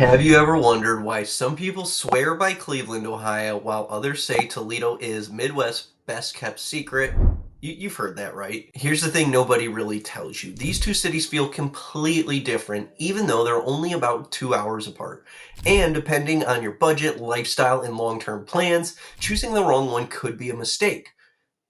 Have you ever wondered why some people swear by Cleveland, Ohio, while others say Toledo is Midwest's best kept secret? You've heard that, right? Here's the thing nobody really tells you. These two cities feel completely different, even though they're only about 2 hours apart. And depending on your budget, lifestyle, and long term plans, choosing the wrong one could be a mistake,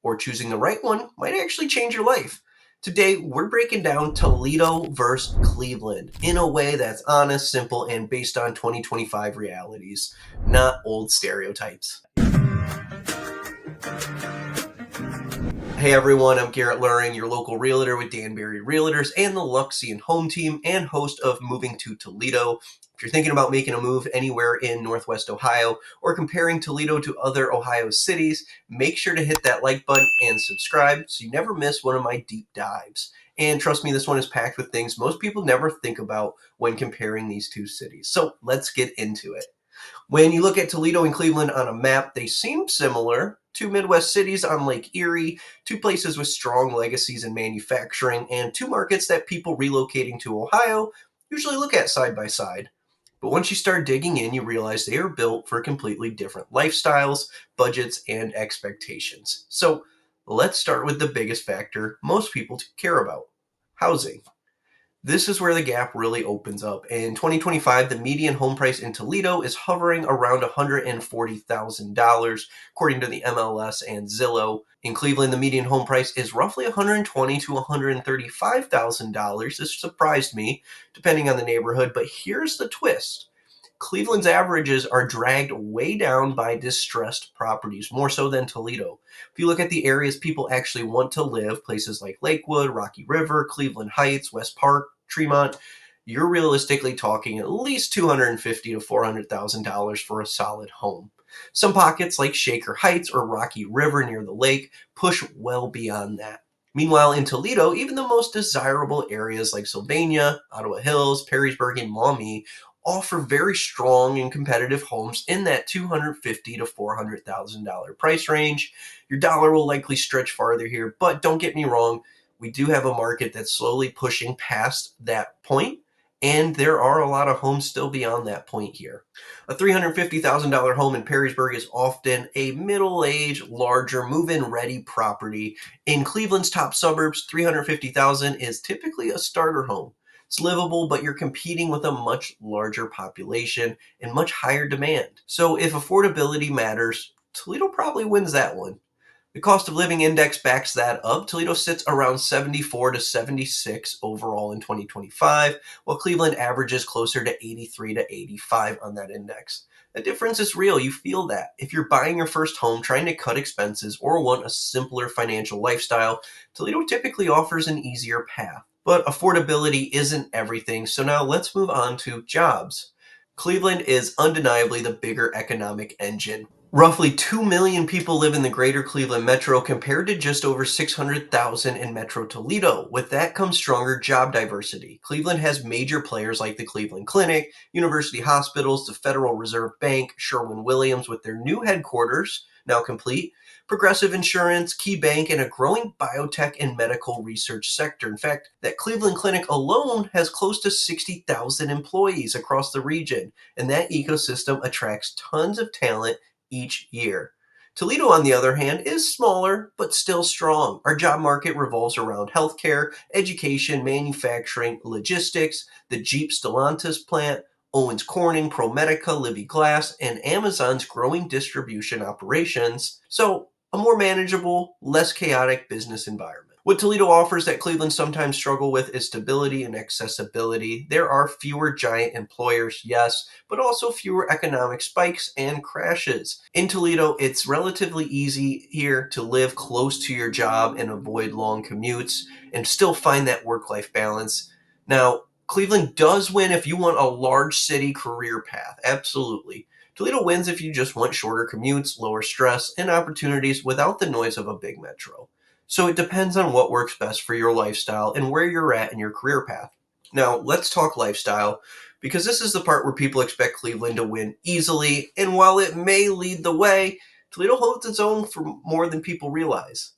or choosing the right one might actually change your life. Today, we're breaking down Toledo versus Cleveland in a way that's honest, simple, and based on 2025 realities, not old stereotypes. Hey everyone, I'm Garrett Luhring, your local realtor with Danberry Realtors and the Luxion home team and host of Moving to Toledo. If you're thinking about making a move anywhere in Northwest Ohio or comparing Toledo to other Ohio cities, make sure to hit that like button and subscribe so you never miss one of my deep dives. And trust me, this one is packed with things most people never think about when comparing these two cities. So let's get into it. When you look at Toledo and Cleveland on a map, they seem similar. Two Midwest cities on Lake Erie, two places with strong legacies in manufacturing, and two markets that people relocating to Ohio usually look at side by side. But once you start digging in, you realize they are built for completely different lifestyles, budgets, and expectations. So let's start with the biggest factor most people care about: housing. This is where the gap really opens up. In 2025, the median home price in Toledo is hovering around $140,000, according to the MLS and Zillow. In Cleveland, the median home price is roughly $120,000 to $135,000. This surprised me, depending on the neighborhood, but here's the twist. Cleveland's averages are dragged way down by distressed properties, more so than Toledo. If you look at the areas people actually want to live, places like Lakewood, Rocky River, Cleveland Heights, West Park, Tremont, you're realistically talking at least $250,000 to $400,000 for a solid home. Some pockets like Shaker Heights or Rocky River near the lake push well beyond that. Meanwhile, in Toledo, even the most desirable areas like Sylvania, Ottawa Hills, Perrysburg, and Maumee offer very strong and competitive homes in that $250,000 to $400,000 price range. Your dollar will likely stretch farther here, but don't get me wrong, we do have a market that's slowly pushing past that point, and there are a lot of homes still beyond that point here. A $350,000 home in Perrysburg is often a middle-aged, larger, move-in ready property. In Cleveland's top suburbs, $350,000 is typically a starter home. It's livable, but you're competing with a much larger population and much higher demand. So if affordability matters, Toledo probably wins that one. The cost of living index backs that up. Toledo sits around 74 to 76 overall in 2025, while Cleveland averages closer to 83 to 85 on that index. The difference is real. You feel that. If you're buying your first home, trying to cut expenses, or want a simpler financial lifestyle, Toledo typically offers an easier path. But affordability isn't everything, so now let's move on to jobs. Cleveland is undeniably the bigger economic engine. Roughly 2 million people live in the greater Cleveland metro compared to just over 600,000 in Metro Toledo. With that comes stronger job diversity. Cleveland has major players like the Cleveland Clinic, University Hospitals, the Federal Reserve Bank, Sherwin-Williams with their new headquarters, now complete, Progressive Insurance, Key Bank, and a growing biotech and medical research sector. In fact, that Cleveland Clinic alone has close to 60,000 employees across the region, and that ecosystem attracts tons of talent each year. Toledo, on the other hand, is smaller but still strong. Our job market revolves around healthcare, education, manufacturing, logistics, the Jeep Stellantis plant, Owens Corning, ProMedica, Livy Glass, and Amazon's growing distribution operations. So, a more manageable, less chaotic business environment. What Toledo offers that Cleveland sometimes struggle with is stability and accessibility. There are fewer giant employers, yes, but also fewer economic spikes and crashes. In Toledo, it's relatively easy here to live close to your job and avoid long commutes and still find that work-life balance. Now, Cleveland does win if you want a large city career path, absolutely. Toledo wins if you just want shorter commutes, lower stress, and opportunities without the noise of a big metro. So it depends on what works best for your lifestyle and where you're at in your career path. Now, let's talk lifestyle, because this is the part where people expect Cleveland to win easily, and while it may lead the way, Toledo holds its own for more than people realize.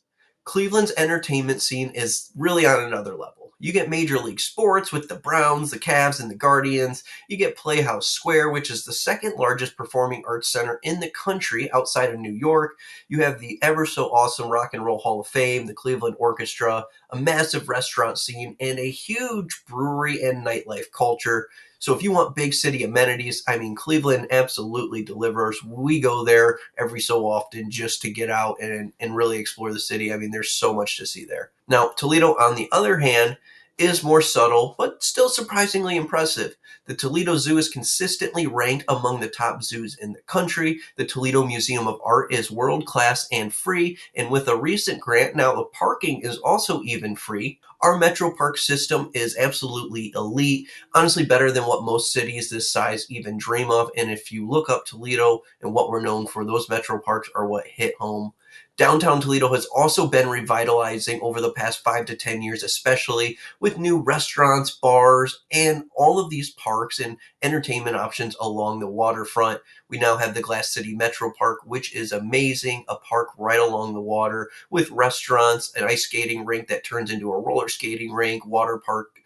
Cleveland's entertainment scene is really on another level. You get Major League Sports with the Browns, the Cavs, and the Guardians. You get Playhouse Square, which is the second largest performing arts center in the country outside of New York. You have the ever so awesome Rock and Roll Hall of Fame, the Cleveland Orchestra, a massive restaurant scene, and a huge brewery and nightlife culture. So if you want big city amenities, I mean, Cleveland absolutely delivers. We go there every so often just to get out and really explore the city. I mean, there's so much to see there. Now, Toledo, on the other hand, is more subtle, but still surprisingly impressive. The Toledo Zoo is consistently ranked among the top zoos in the country. The Toledo Museum of Art is world class and free. And with a recent grant, now the parking is also even free. Our Metro Park system is absolutely elite, honestly, better than what most cities this size even dream of. And if you look up Toledo and what we're known for, those Metro Parks are what hit home. Downtown Toledo has also been revitalizing over the past 5 to 10 years, especially with new restaurants, bars, and all of these parks and entertainment options along the waterfront. We now have the Glass City Metro Park, which is amazing, a park right along the water with restaurants, an ice skating rink that turns into a roller skating rink, water park,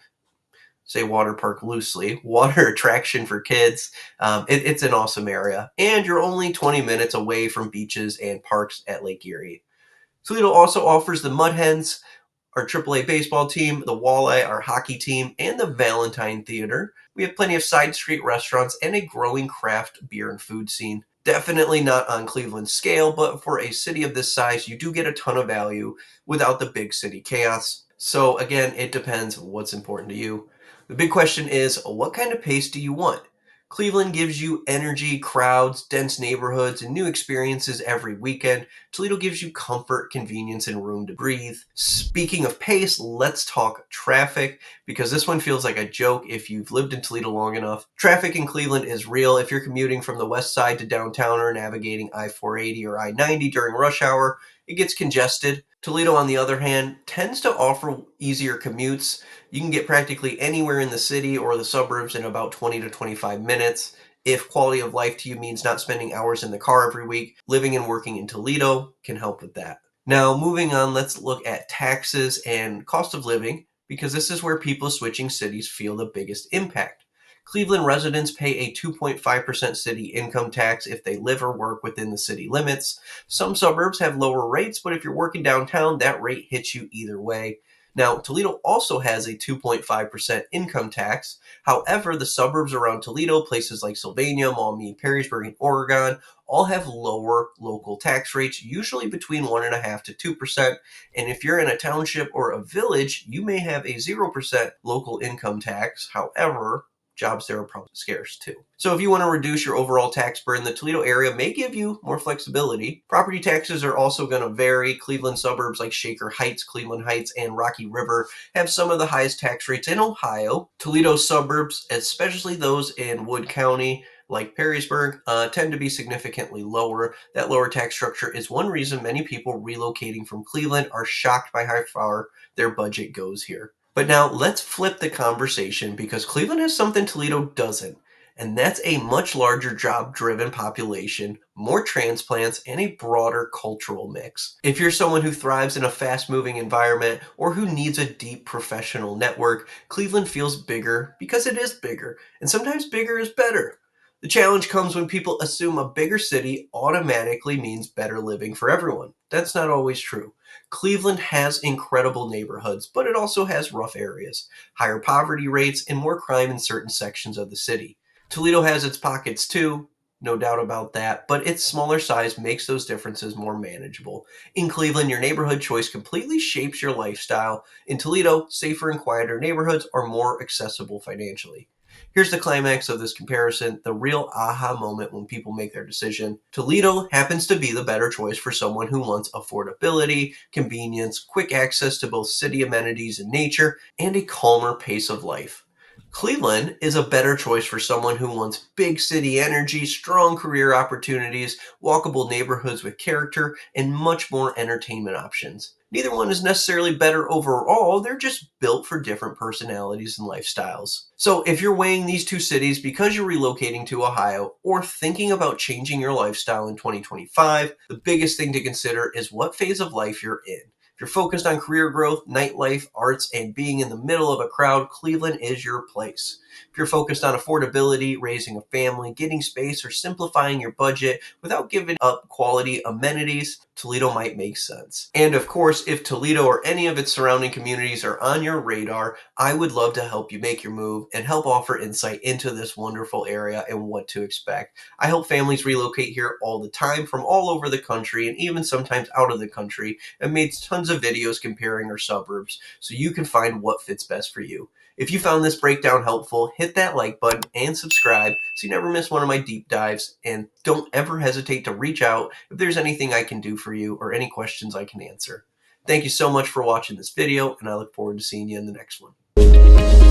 say water park loosely, water attraction for kids. It's an awesome area. And you're only 20 minutes away from beaches and parks at Lake Erie. Toledo also offers the Mud Hens, our AAA baseball team, the Walleye, our hockey team, and the Valentine Theater. We have plenty of side street restaurants and a growing craft beer and food scene. Definitely not on Cleveland's scale, but for a city of this size, you do get a ton of value without the big city chaos. So, again, it depends what's important to you. The big question is, what kind of pace do you want? Cleveland gives you energy, crowds, dense neighborhoods, and new experiences every weekend. Toledo gives you comfort, convenience, and room to breathe. Speaking of pace, let's talk traffic because this one feels like a joke if you've lived in Toledo long enough. Traffic in Cleveland is real. If you're commuting from the west side to downtown or navigating I-480 or I-90 during rush hour, it gets congested. Toledo, on the other hand, tends to offer easier commutes. You can get practically anywhere in the city or the suburbs in about 20 to 25 minutes. If quality of life to you means not spending hours in the car every week, living and working in Toledo can help with that. Now, moving on, let's look at taxes and cost of living because this is where people switching cities feel the biggest impact. Cleveland residents pay a 2.5% city income tax if they live or work within the city limits. Some suburbs have lower rates, but if you're working downtown, that rate hits you either way. Now, Toledo also has a 2.5% income tax. However, the suburbs around Toledo, places like Sylvania, Maumee, Perrysburg, and Oregon, all have lower local tax rates, usually between 1.5% to 2%. And if you're in a township or a village, you may have a 0% local income tax. However, jobs there are probably scarce too. So if you want to reduce your overall tax burden, the Toledo area may give you more flexibility. Property taxes are also going to vary. Cleveland suburbs like Shaker Heights, Cleveland Heights, and Rocky River have some of the highest tax rates in Ohio. Toledo suburbs, especially those in Wood County, like Perrysburg, tend to be significantly lower. That lower tax structure is one reason many people relocating from Cleveland are shocked by how far their budget goes here. But now let's flip the conversation because Cleveland has something Toledo doesn't, and that's a much larger job driven population, more transplants, and a broader cultural mix. If you're someone who thrives in a fast moving environment or who needs a deep professional network, Cleveland feels bigger because it is bigger, and sometimes bigger is better. The challenge comes when people assume a bigger city automatically means better living for everyone. That's not always true. Cleveland has incredible neighborhoods, but it also has rough areas, higher poverty rates, and more crime in certain sections of the city. Toledo has its pockets too, no doubt about that, but its smaller size makes those differences more manageable. In Cleveland, your neighborhood choice completely shapes your lifestyle. In Toledo, safer and quieter neighborhoods are more accessible financially. Here's the climax of this comparison, the real aha moment when people make their decision. Toledo happens to be the better choice for someone who wants affordability, convenience, quick access to both city amenities and nature, and a calmer pace of life. Cleveland is a better choice for someone who wants big city energy, strong career opportunities, walkable neighborhoods with character, and much more entertainment options. Neither one is necessarily better overall, they're just built for different personalities and lifestyles. So, if you're weighing these two cities because you're relocating to Ohio or thinking about changing your lifestyle in 2025, the biggest thing to consider is what phase of life you're in. If you're focused on career growth, nightlife, arts, and being in the middle of a crowd, Cleveland is your place. If you're focused on affordability, raising a family, getting space, or simplifying your budget without giving up quality amenities, Toledo might make sense. And of course, if Toledo or any of its surrounding communities are on your radar, I would love to help you make your move and help offer insight into this wonderful area and what to expect. I help families relocate here all the time from all over the country and even sometimes out of the country, and made tons of videos comparing our suburbs so you can find what fits best for you. If you found this breakdown helpful, hit that like button and subscribe so you never miss one of my deep dives. And don't ever hesitate to reach out if there's anything I can do for you or any questions I can answer. Thank you so much for watching this video, and I look forward to seeing you in the next one.